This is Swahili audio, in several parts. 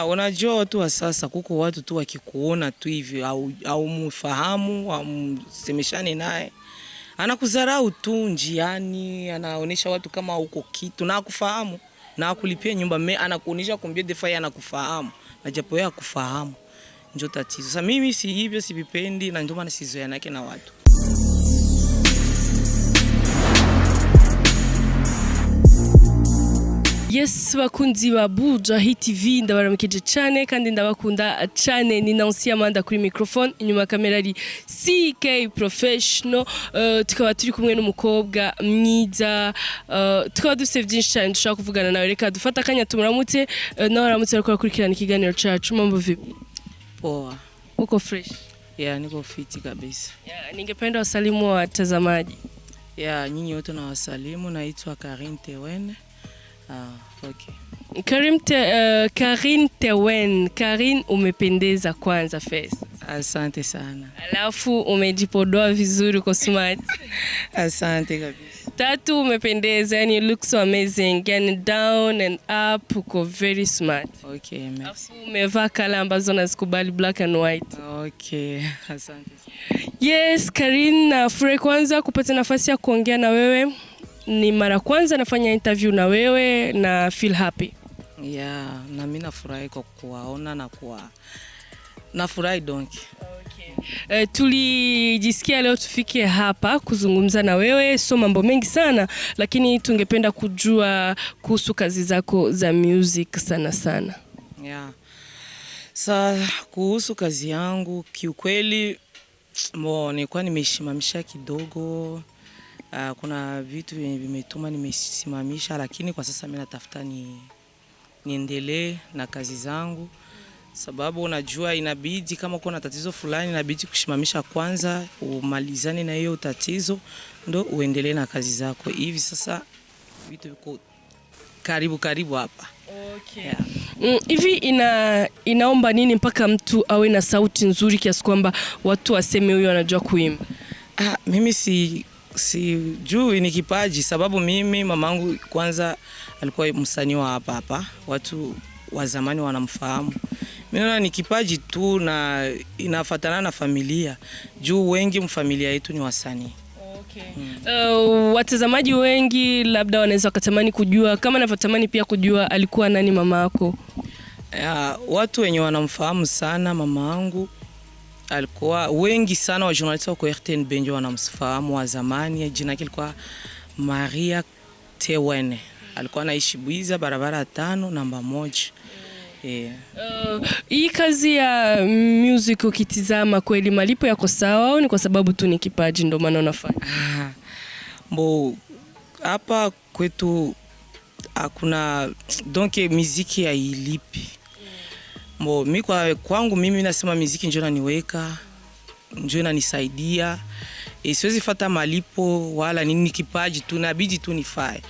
Unajua watu wa sasa kuko watu tu wakikuona tu hivi au mfahamu au msemeshane naye anakudharau tu njiani, anaonesha watu kama uko kitu na kufahamu na kulipia nyumba anakuonesha kumbia defai anakufahamu na japo yeye akufahamu, ndio tatizo. Sasa mimi si hivyo, sivipendi na ndio maana sizoeana nake na watu. Yes, bakunzi wa Bujahit TV ndabaramukije cyane kandi ndabakunda cyane. Ni Nancy Amanda kuri microphone, inyuma kamera ari CK Professional. Tukaba turi kumwe n'umukobwa mwiza, tukaba dufite byinshi cyane dushaka kuvugana nawe. Reka dufata akanya tumuramutse, nawe aramutse ariko akurikirana ikiganiro cyacu. Mambo vipi? Poa. Uko fresh? Yeah, niko fit kabisa. Yeah, ningependa wasalimu watazamaji. Yeah, nyinyi wote na wasalimu. Naitwa Carine Tewen. Okay. Carine Tewen. Carine, umependeza kwanza face. Asante sana. Alafu umejipodoa vizuri, uko smart. Asante kabisa. Tatu, umependeza, yani you look so amazing. Yani down and up, uko very smart. Okay, merci. Alafu umevaa kala ambazo nazikubali, black and white. Okay, asante. Yes, Carine, nafurahi kwanza kupata nafasi ya kuongea na wewe. Ni mara kwanza nafanya interview na wewe na feel happy. Yeah, na mimi nafurahi kwa kuwaona na nafurahi donc. Okay. Tulijisikia leo tufike hapa kuzungumza na wewe, so mambo mengi sana, lakini tungependa kujua kuhusu kazi zako za music sana sana. Yeah. Kuhusu kazi yangu kiukweli nilikuwa nimeshimamisha kidogo. Kuna vitu vimetuma nimesimamisha, lakini kwa sasa mimi natafuta niendelee na kazi zangu, sababu unajua inabidi kama kuna tatizo fulani inabidi kushimamisha kwanza, umalizane na hiyo tatizo ndo uendelee na kazi zako. Hivi sasa vitu viko karibu hapa. Okay. Yeah. Hivi inaomba nini mpaka mtu awe na sauti nzuri kiasi kwamba watu waseme huyo anajua kuimba? Mimi sijui ni kipaji, sababu mimi mamangu kwanza alikuwa msanii wa hapa. Watu wa zamani wanamfahamu. Mimi naona ni kipaji tu na inafuatana na familia. Juu wengi mfamilia yetu ni wasanii. Okay. Watazamaji wengi labda wanaweza kutamani kujua, kama navyotamani pia kujua, alikuwa nani mama yako? Watu wenye wanamfahamu sana mama yangu alikuwa wengi sana, wa journalist wa RTN Benjo wanamfahamu wa zamani. Jina lake lilikuwa Carine Tewen. Alikuwa anaishi Buiza barabara 5 namba 1. Hii kazi ya music ukitizama kweli malipo yako sawa au ni kwa sababu tu ni kipaji ndio maana unafanya? Hapa kwetu hakuna donc muziki hailipi. Mimi kwangu mimi nasema muziki njoo inaniweka, njoo inanisaidia. Siwezi fuata malipo wala nini, kipaji tu inabidi tu nifae.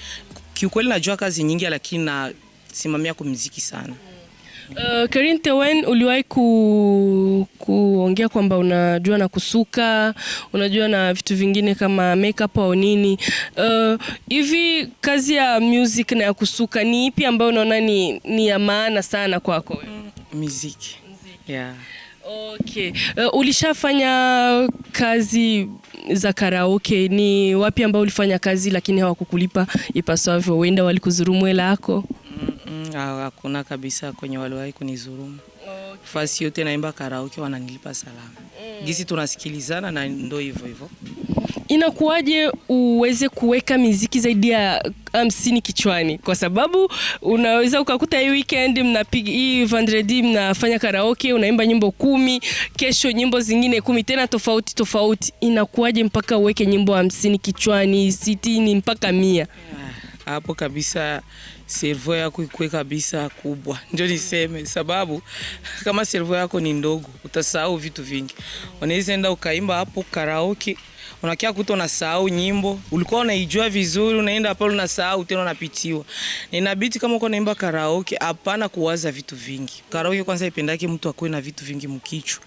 Kiukweli najua kazi nyingi lakini na simamia kwa muziki sana. Carine Tewen, uliwahi kuongea kwamba unajua na kusuka, unajua na vitu vingine kama makeup au nini. Hivi kazi ya music na ya kusuka ni ipi ambayo unaona ni ya maana sana kwako wewe? Muziki. Yeah. Okay. Ulishafanya kazi za karaoke, ni wapi ambao ulifanya kazi lakini hawakukulipa ipasavyo, wenda walikudhulumu hela yako? Hakuna kabisa kwenye waliwahi kunidhulumu. Okay. Fasi yote naimba karaoke wananilipa salama. Gisi tunasikilizana na ndo hivyo. Inakuwaje uweze kuweka muziki zaidi ya 50 kichwani? Kwa sababu unaweza ukakuta hii weekend mnapiga, hii vendredi mnafanya karaoke, unaimba nyimbo 10, kesho nyimbo zingine 10 tena tofauti. Inakuwaje mpaka uweke nyimbo 50 kichwani, 60 mpaka 100? Hapo kabisa servo yako ikuwe kabisa kubwa. Ndio niseme, sababu kama servo yako ni ndogo utasahau vitu vingi. Unaweza enda ukaimba hapo karaoke, unakia kuto unasahau nyimbo ulikuwa unaijua vizuri, unaenda hapo unasahau tena unapitiwa. Inabidi kama uko naimba karaoke hapana kuwaza vitu vingi. Karaoke kwanza ipendake mtu akue na vitu vingi mkichwa.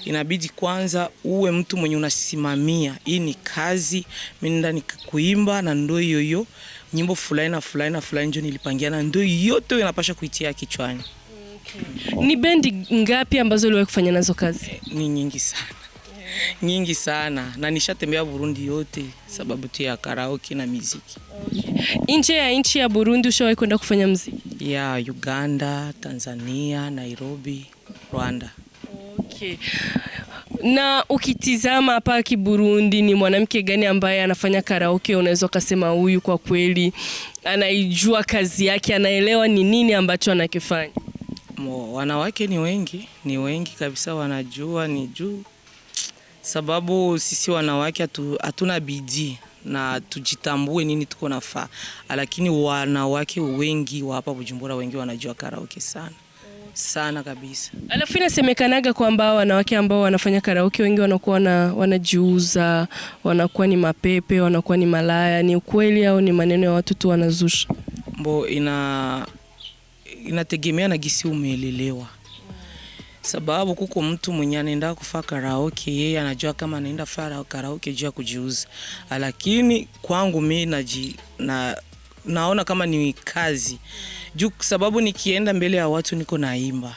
Inabidi kwanza uwe mtu mwenye unasimamia. Hii ni kazi, mimi ndani kuimba na ndio hiyo nyimbo fulani ndio nilipangiana, ndio yote unapaswa kuitia kichwani. Ni bendi ngapi ambazo uliwahi kufanya nazo kazi? Ni nyingi sana. Nyingi sana. Na nishatembea Burundi yote sababu tu ya karaoke na muziki. Nje ya nchi ya Burundi ushawahi kwenda kufanya muziki? Ya Uganda, Tanzania, Nairobi, Rwanda. Okay. Na ukitizama hapa Burundi, ni mwanamke gani ambaye anafanya karaoke unaweza kusema huyu kwa kweli anaijua kazi yake, anaelewa ni nini ambacho anakifanya? Wanawake ni wengi kabisa wanajua ni juu. Sababu sisi wanawake hatuna bidii na tujitambue nini tuko nafaa. Lakini wanawake wengi wa hapa Bujumbura wengi wanajua karaoke sana. Sana kabisa. Alafu inasemekanaga kwamba wanawake ambao wanafanya karaoke wengi wanakuwa wanajiuza, wanakuwa ni mapepe, wanakuwa ni malaya. Ni ukweli au ni maneno ya watu tu wanazusha? Inategemea na gisi umeelelewa. Sababu kuko mtu mwenye anaenda kufanya karaoke, yeye anajua kama anaenda kufanya karaoke juu ya kujiuza. Lakini kwangu mimi naona kama ni kazi. Juu sababu nikienda mbele ya watu niko naimba.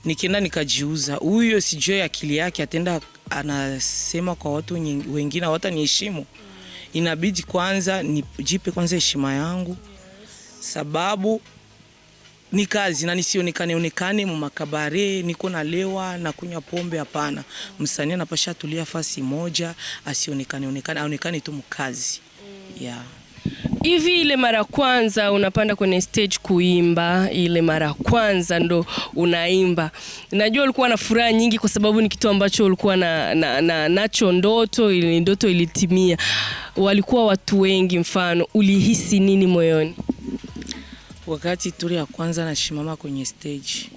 Nikienda nikajiuza, huyo sijui akili yake atenda anasema kwa watu wengine hawataniheshimu. Inabidi kwanza nijipe kwanza heshima yangu. Sababu ni kazi na nisionekane mu makabare niko nalewa na kunywa pombe, hapana. Msanii anapasha tulia fasi moja, aonekane tu mkazi. Yeah. Hivi ile mara kwanza unapanda kwenye stage kuimba, ile mara kwanza ndo unaimba, najua ulikuwa na furaha nyingi kwa sababu ni kitu ambacho ulikuwa nacho ndoto ilitimia. Walikuwa watu wengi, mfano ulihisi nini moyoni wakati turi ya kwanza nashimama kwenye stage?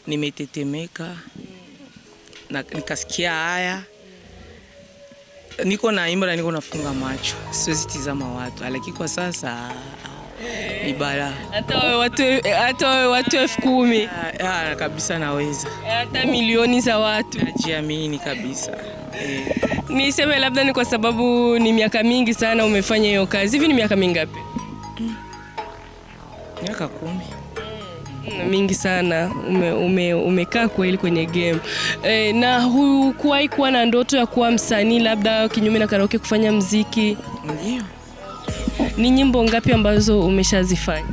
Nimetetemeka na nikasikia haya. Niko naimba na niko nafunga macho, siwezi tizama watu. Lakini kwa sasa ni bala. Hata wewe watu 10,000 kabisa naweza. Hata milioni za watu. Najiamini kabisa. Niseme labda ni kwa sababu ni miaka mingi sana umefanya hiyo kazi. Hivi ni miaka mingapi? Miaka 10. Mingi sana umekaa kweli kwenye game. Na hukuwahi kuwa na ndoto ya kuwa msanii, labda kinyume na karaoke kufanya muziki? Ndio. Ni nyimbo ngapi ambazo umeshazifanya?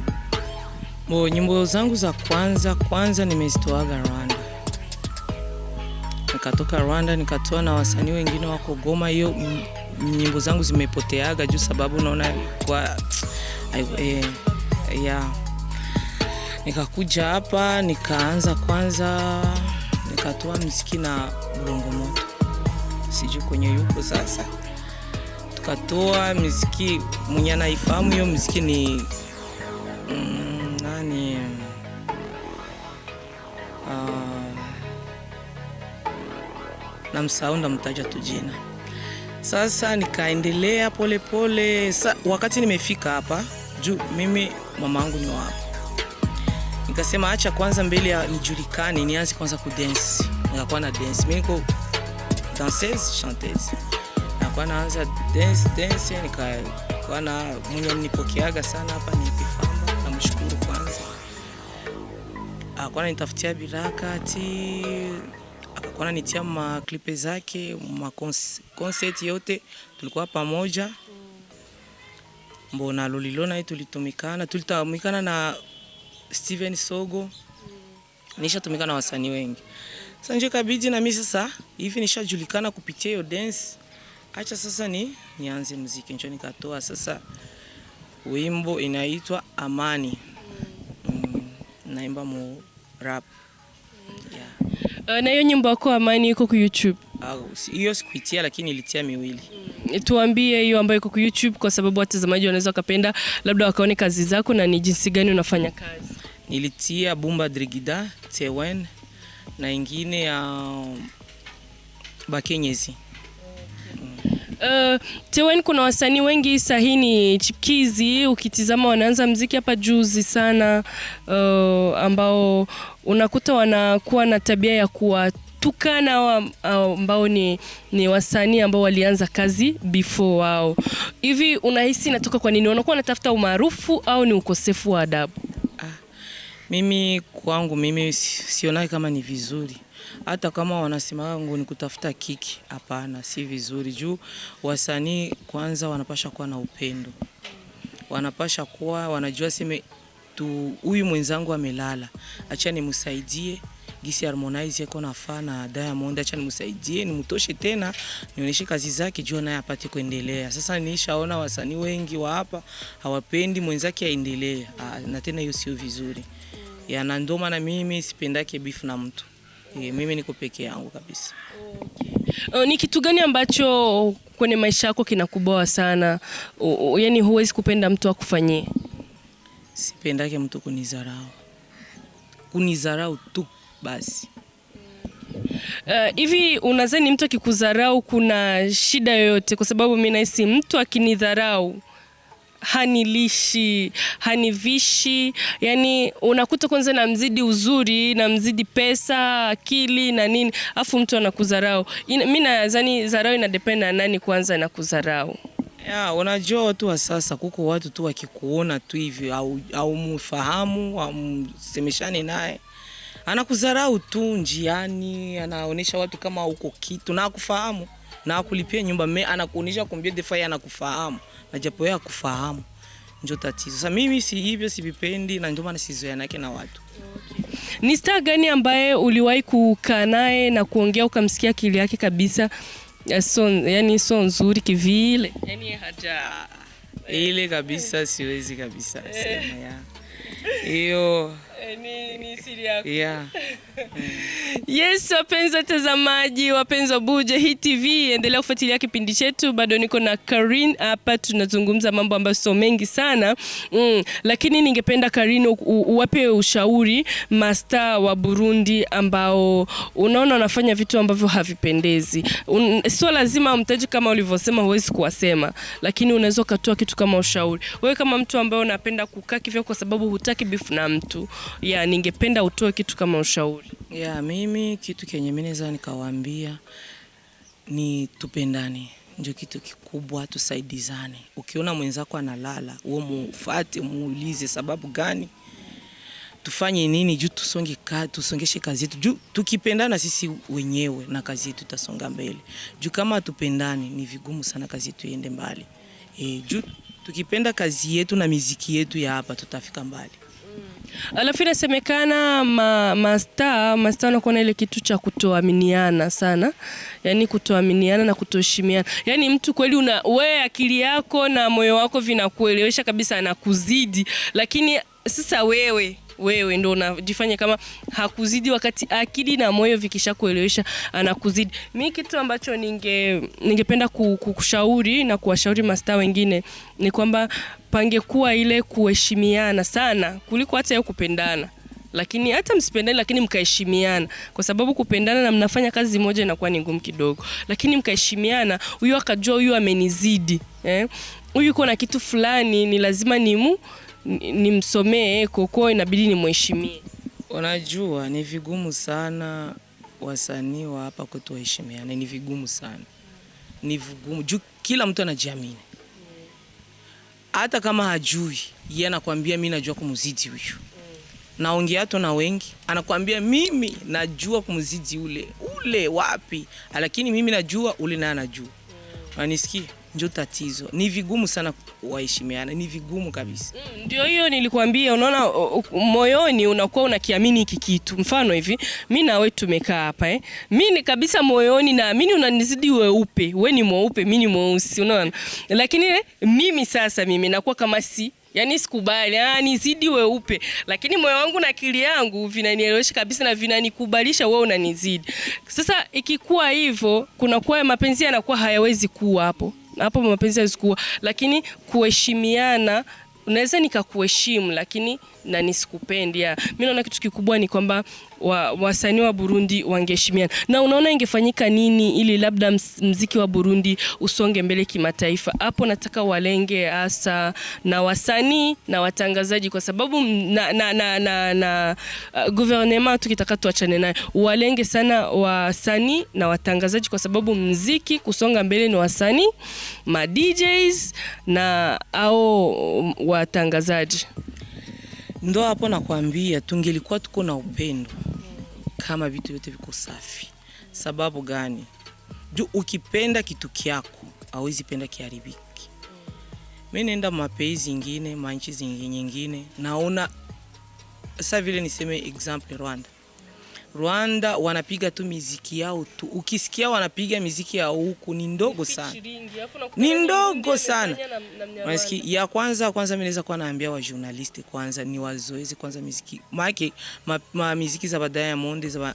Nyimbo zangu za kwanza nimezitoaga Rwanda. Nikatoka Rwanda nikatoa na wasanii wengine wako Goma. Hiyo nyimbo zangu zimepoteaga juu sababu naona kwa nikakuja hapa nikaanza kwanza nikatoa muziki na Bulongo Moto. Sijui kwenye yuko sasa. Tukatoa muziki mwenye anaifahamu hiyo muziki ni nani? Na msaunda mtaja tu jina. Sasa nikaendelea pole pole. Wakati nimefika hapa juu mimi mamangu ni wapo. Nikasema acha kwanza mbele ya nijulikane nianze kwanza kudance. Nikakuwa na dance. Mimi niko danseuse, chanteuse. Nikakuwa naanza dance nikakuwa na mwenye nipokeaga sana hapa ni Pifamba, namshukuru kwanza. Akakuwa anitafutia biraka akakuwa ananitia ma clip zake, ma concert yote tulikuwa pamoja. Mbona Lolilona tulitumikana na Steven Sogo. Nishatumika na wasanii wengi. Sasa nje kabidi na mimi sasa hivi nishajulikana kupitia hiyo dance. Acha sasa nianze muziki. Ndio nikatoa sasa wimbo inaitwa Amani. Naimba mu rap. Yeah. Na hiyo nyimbo yako Amani iko ku YouTube? Hiyo sikuitia lakini nilitia miwili. Tuambie hiyo ambayo iko ku YouTube kwa sababu watazamaji wanaweza kupenda labda wakaone kazi zako na ni jinsi gani unafanya kazi. Nilitia Bumba Drigida, Tewen na ingine ya Bakenyezi. Tewen, kuna wasanii wengi sahini chipkizi ukitizama wanaanza muziki hapa juzi sana, ambao unakuta wanakuwa na tabia ya kuwatukana ambao ni wasanii ambao walianza kazi before wao. Hivi unahisi inatoka kwa nini? Wanakuwa wanatafuta umaarufu au ni ukosefu wa adabu? Mimi kwangu mimi sionai kama ni vizuri. Hata kama wanasema ngo ni kutafuta kiki, hapana, si vizuri. Juu wasanii kwanza wanapasha kuwa na upendo. Wanapasha kuwa wanajua sema huyu mwenzangu amelala, acha nimsaidie. Gisi Harmonize yako nafaa na Diamond, acha nimsaidie, nimtoshe tena, nionyeshe kazi zake juu naye apate kuendelea. Sasa nishaona wasanii wengi wa hapa hawapendi mwenzake aendelee. Na tena hiyo sio vizuri. Ya na ndio maana mimi sipendake beef na mtu. Mimi niko peke yangu kabisa. Okay. Ni kitu gani ambacho kwenye maisha yako kinakuboa sana? Yaani huwezi kupenda mtu akufanyie? Sipendake mtu kunizarau. Kunizarau tu basi. Hivi unadhani mtu akikudharau kuna shida yoyote? Kwa sababu mimi nahisi mtu akinidharau hanilishi, hanivishi, yani unakuta kwanza namzidi uzuri, namzidi pesa, akili na nini, afu mtu anakudharau. Mimi nadhani dharau inadepend na nani kwanza anakudharau. Unajua watu wa sasa kuko watu tu wakikuona tu hivi au mfahamu au msemeshane naye, anakudharau tu njiani, anaonesha watu kama uko kitu na kufahamu na kulipia nyumba, anakuonesha kumbia defai anakufahamu na japo yeye akufahamu. Ndio tatizo. Sasa mimi si hivyo, sivipendi na ndio maana sizoea nake na watu. Okay. Ni star gani ambaye uliwahi kukaa naye na kuongea ukamsikia akili yake kabisa yani so nzuri kivile? Yani haja ile kabisa siwezi kabisa sema ya. Hiyo ni siri yako. Yeah. Yes, wapenzi watazamaji, wapenzi wa Bujahit TV, endelea kufuatilia kipindi chetu. Bado niko na Carine hapa, tunazungumza mambo ambayo sio mengi sana. Lakini ningependa Carine uwape ushauri mastaa wa Burundi ambao unaona wanafanya vitu ambavyo havipendezi. Sio lazima mtaji kama ulivyosema, huwezi kuwasema, lakini unaweza kutoa kitu kama ushauri. Wewe kama mtu ambaye unapenda kukaa kivyo kwa sababu hutaki beef na mtu, ningependa utoe kitu kama ushauri. Mimi kitu kenye mimi naweza nikawaambia ni tupendane. Ndio kitu kikubwa, tusaidizane. Ukiona mwenzako analala, wewe mufuate, muulize sababu gani, tufanye nini juu tusongeshe kazi yetu. Juu tukipendana sisi wenyewe na kazi yetu itasonga mbele. Juu kama tupendane ni vigumu sana kazi yetu iende mbali. Juu tukipenda kazi yetu na muziki yetu ya hapa tutafika mbali. Alafu inasemekana mastaa wanakuwa na ile kitu cha kutoaminiana sana. Yani kutoaminiana na kutoheshimiana. Yani mtu kweli wewe akili yako na moyo wako vinakuelewesha kabisa anakuzidi, lakini sasa wewe ndio unajifanya kama hakuzidi wakati akili na moyo vikishakuelewesha anakuzidi. Mimi kitu ambacho ningependa kukushauri na kuwashauri mastaa wengine ni kwamba pangekuwa ile kuheshimiana sana kuliko hata kupendana. Lakini hata msipendane lakini mkaheshimiana, kwa sababu kupendana na mnafanya kazi moja inakuwa ni ngumu kidogo. Lakini mkaheshimiana, huyu akajua huyu amenizidi, huyu yuko na kitu fulani ni lazima nimsomee koko, inabidi nimheshimie. Unajua ni vigumu sana wasanii wa hapa kutoheshimiana, ni vigumu sana. Ni vigumu juu kila mtu anajiamini. Hata kama hajui, yeye anakuambia mimi najua kumzidi huyu. Naongea tu na wengi, anakuambia mimi najua kumzidi ule wapi, lakini mimi najua ule na anajua. Unanisikia? Ndio tatizo. Ni vigumu sana waheshimiana, ni vigumu kabisa. Ndio hiyo nilikwambia, unaona moyoni unakuwa unakiamini hiki kitu. Mfano hivi, mimi na wewe tumekaa hapa mimi kabisa moyoni naamini unanizidi weupe, wewe ni mweupe, mimi ni mweusi, unaona? Lakini mimi nakuwa kama yani sikubali, nizidi weupe, lakini moyo wangu na akili yangu vinanielewesha kabisa na vinanikubalisha wewe unanizidi. Sasa ikikuwa hivyo, kuna kwa mapenzi yanakuwa hayawezi kuwa hapo mapenzi hayawezi kuwa, lakini kuheshimiana, unaweza nikakuheshimu lakini na nisikupendi. Mimi naona kitu kikubwa ni kwamba wasanii wa Burundi wangeheshimiana. Na unaona ingefanyika nini ili labda muziki wa Burundi usonge mbele kimataifa? Hapo nataka walenge hasa na wasanii na watangazaji, kwa sababu na gouvernement tukitaka tuachane naye, walenge sana wasanii na watangazaji, kwa sababu muziki kusonga mbele ni wasanii, ma DJs na au watangazaji. Ndo hapo nakwambia tungelikuwa tuko na upendo kama vitu vyote viko safi. Sababu gani? Juu ukipenda kitu kyako hauwezi penda kiharibiki. Mimi nenda mapenzi zingine, manchi zingine naona sasa vile niseme example Rwanda wanapiga tu muziki yao tu. Ukisikia wanapiga muziki yao huku ni ndogo sana. Ni ndogo sana. Unasikia ya kwanza mimi naweza kuwa naambia wa journalist kwanza ni wazoezi kwanza muziki. Maana muziki za baadaye ya monde za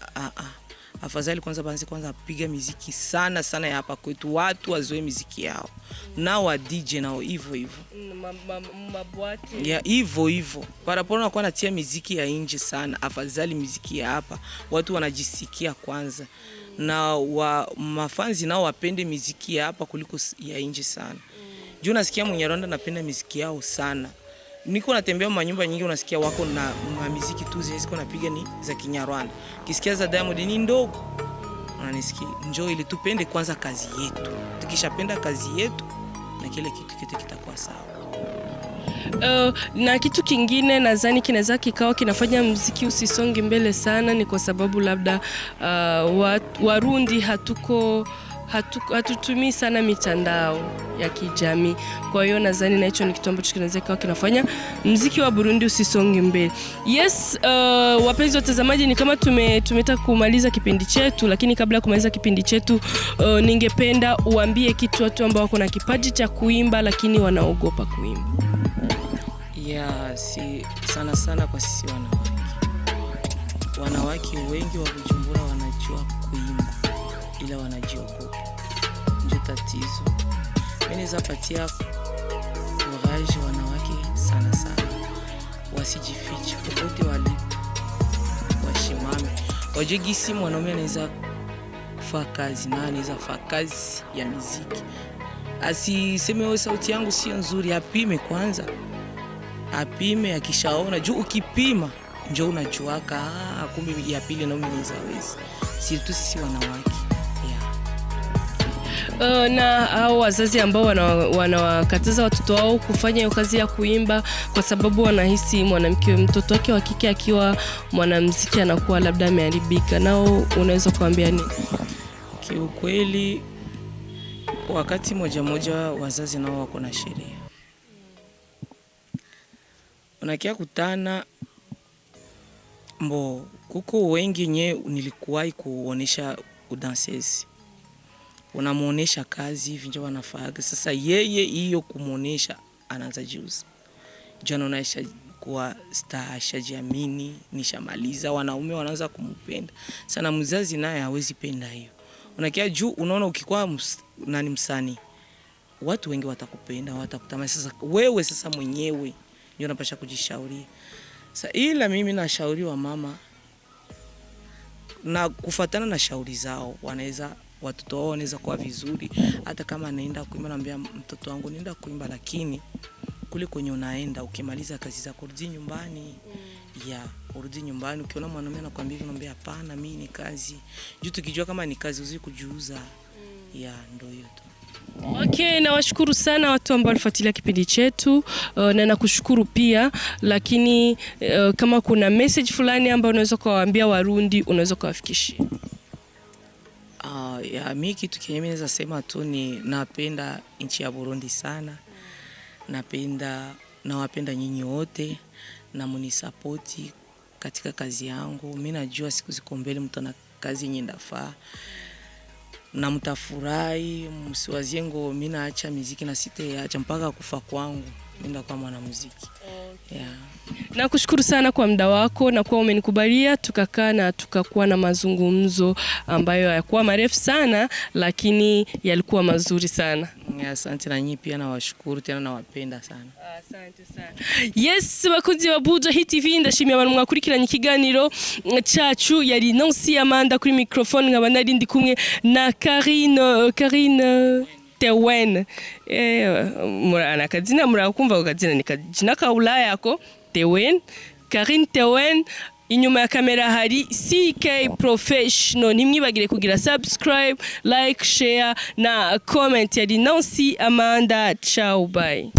afadhali kwanza piga muziki sana ya hapa kwetu, watu wazoe muziki yao. Na wa DJ nao hivyo ya hivyo paraporo na kwa natia muziki ya nje sana, afadhali muziki ya hapa watu wanajisikia kwanza, na mafanzi nao wapende muziki ya hapa kuliko ya nje sana. Juu nasikia Mnyarwanda napenda muziki yao sana. Niko natembea manyumba nyingi unasikia wako na muziki tu ziko napiga ni za Kinyarwanda. Kisikia za Diamond ni ndogo. Unanisikia? Njoo ili tupende kwanza kazi yetu. Tukishapenda kazi yetu na kile kitu kite kitakuwa sawa. Na kitu kingine nadhani kinaweza kikao kinafanya muziki usisonge mbele sana ni kwa sababu labda Warundi hatutumii sana mitandao ya kijamii. Kwa hiyo nadhani na hicho ni kitu ambacho kinaweza kikawa kinafanya muziki wa Burundi usisonge mbele. Yes, wapenzi watazamaji, ni kama tumetaka kumaliza kipindi chetu, lakini kabla ya kumaliza kipindi chetu ningependa uambie kitu watu ambao wako na kipaji cha kuimba lakini wanaogopa kuimba. Si sana kwa sisi wanawake wengi wa Bujumbura wanajua kuimba ila wanajiogopa. Ndio tatizo. Mimi naweza patia courage wanawake sana wasijifiche popote walipo, washimame. Wajigisi mwanaume anaweza kufanya kazi na anaweza kufanya kazi ya muziki. Asiseme wewe sauti yangu sio nzuri, apime kwanza. Apime, akishaona juu ukipima njoo unajuaka kumbe ya pili na mimi naweza. Sisi wanawake. Na hao wazazi ambao wanawakataza watoto wao kufanya hiyo kazi ya kuimba kwa sababu wanahisi mtoto wake wa kike akiwa mwanamuziki anakuwa labda ameharibika, nao unaweza kuambia nini? Kiukweli wakati moja wazazi nao wako na sheria. Unakia kutana kuko wengi nilikuwahi kuonesha udansezi. Unamuonesha kazi hivi ndio wanafaga. Sasa yeye hiyo kumuonesha anaanza jiuza. Jana unaisha kuwa star, ashajiamini, nishamaliza, wanaume wanaanza kumpenda. Sana mzazi naye hawezi penda hiyo. Unakia juu unaona ukikuwa msanii, watu wengi watakupenda, watakutamani. Sasa wewe sasa mwenyewe ndio unapaswa kujishauria. Sasa ila mimi nashauri wa mama na kufuatana na shauri zao, watoto wao wanaweza kuwa vizuri. Hata kama anaenda kuimba, naambia mtoto wangu nenda kuimba, lakini kule kwenye unaenda ukimaliza kazi zako urudi nyumbani. Urudi nyumbani. Ukiona mwanaume anakuambia unaambia hapana, mimi ni kazi. Juu tukijua kama ni kazi uzi kujiuza. Ndio hiyo tu. Okay, nawashukuru sana watu ambao walifuatilia kipindi chetu, na nakushukuru pia, lakini kama kuna message fulani ambayo unaweza kuwaambia Warundi unaweza kuwafikishia. Mimi kitu kenye mimi naweza sema tu ni napenda nchi ya Burundi sana. Nawapenda nyinyi wote na mnisapoti katika kazi yangu. Mimi najua siku ziko mbele mtu ana kazi yenye ndafaa. Na mtafurahi, msiwazie ngo mimi naacha muziki na sitaacha mpaka kufa kwangu. Mimi ndakuwa mwanamuziki. Nakushukuru sana kwa muda wako na kwa umenikubalia tukakaa na tukakuwa na mazungumzo ambayo hayakuwa marefu sana lakini yalikuwa mazuri sana. Asante na nyinyi pia nawashukuru tena nawapenda sana. Asante sana. Yes, bakunzi wa Bujahit TV ndashimiye abantu mwakurikiranye ikiganiro cyacu yari Nancy Amanda kuri microphone nkaba nari ndi kumwe na Carine Tewen. Murana kazina murakumva kazina ni kazina ka Ulaya yako Tewen, Carine Tewen. Inyuma ya kamera hari CK Professional. Nimwibagire kugira subscribe, like, share na comment. Yari Nancy Amanda. Ciao, bye.